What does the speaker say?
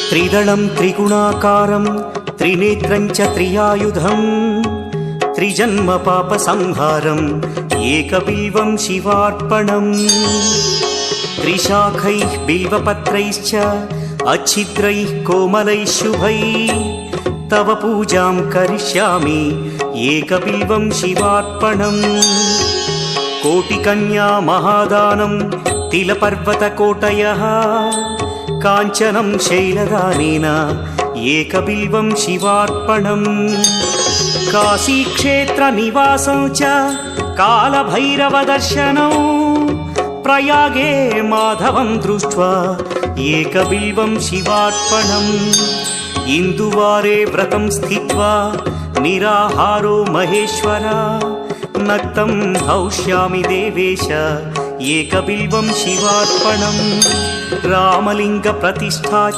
त्रिदलं त्रिगुणाकारं त्रिनेत्रं च त्रियायुधं त्रिजन्म पापसंहारम् एकबिल्वं शिवार्पणम् त्रिशाखैः बिल्वपत्रैश्च अच्छिद्रैः कोमलैः शुभैः तव पूजां करिष्यामि एकबिल्वं शिवार्पणम् कोटिकन्या महादानं तिलपर्वतकोटयः काञ्चनं शैलदानेन एकबिल्वं शिवार्पणम् काशीक्षेत्रनिवासं च कालभैरवदर्शनौ प्रयागे माधवं दृष्ट्वा एकबिल्वं शिवार्पणम् इन्दुवारे व्रतं स्थित्वा निराहारो महेश्वर नक्तं हौष्यामि देवेश एकबिल्वं शिवार्पणम् रामलिङ्गप्रतिष्ठा